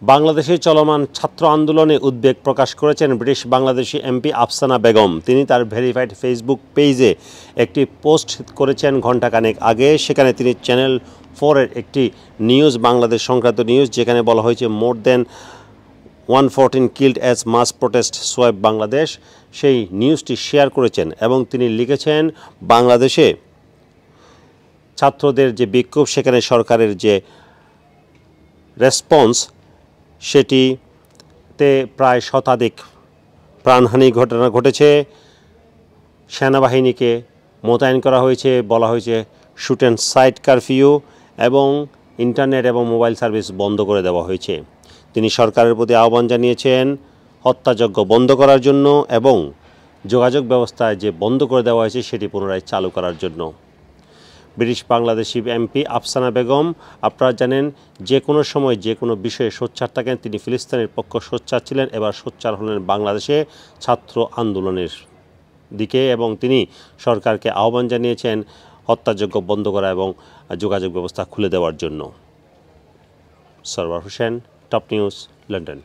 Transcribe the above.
বাংলাদেশে চলমান ছাত্র আন্দোলনে উদ্বেগ প্রকাশ করেছেন ব্রিটিশ বাংলাদেশি এমপি আফসানা বেগম। তিনি তার ভেরিফাইড ফেসবুক পেজে একটি পোস্ট করেছেন ঘণ্টাখানেক আগে। সেখানে তিনি চ্যানেল 4-এর একটি নিউজ, বাংলাদেশ সংক্রান্ত নিউজ, যেখানে বলা হয়েছে মোর দেন 114 killed as much protest swipe Bangladesh, সেই নিউজটি শেয়ার করেছেন এবং তিনি লিখেছেন বাংলাদেশে ছাত্রদের যে বিক্ষোভ, সেখানে সরকারের যে রেসপন্স, সেটিতে প্রায় শতাধিক প্রাণহানি ঘটনা ঘটেছে। সেনাবাহিনীকে মোতায়েন করা হয়েছে, বলা হয়েছে শুট অ্যান্ড সাইট কারফিউ, এবং ইন্টারনেট এবং মোবাইল সার্ভিস বন্ধ করে দেওয়া হয়েছে। তিনি সরকারের প্রতি আহ্বান জানিয়েছেন হত্যাযজ্ঞ বন্ধ করার জন্য এবং যোগাযোগ ব্যবস্থায় যে বন্ধ করে দেওয়া হয়েছে সেটি পুনরায় চালু করার জন্য। ব্রিটিশ বাংলাদেশি এমপি আফসানা বেগম, আপনারা জানেন, যে কোনো সময় যে কোনো বিষয়ে সোচ্চার থাকেন। তিনি ফিলিস্তিনের পক্ষ সোচ্চার ছিলেন, এবার সোচ্চার হলেন বাংলাদেশে ছাত্র আন্দোলনের দিকে, এবং তিনি সরকারকে আহ্বান জানিয়েছেন হত্যাযজ্ঞ বন্ধ করা এবং যোগাযোগ ব্যবস্থা খুলে দেওয়ার জন্য। Sarwar Hossain, top news, London.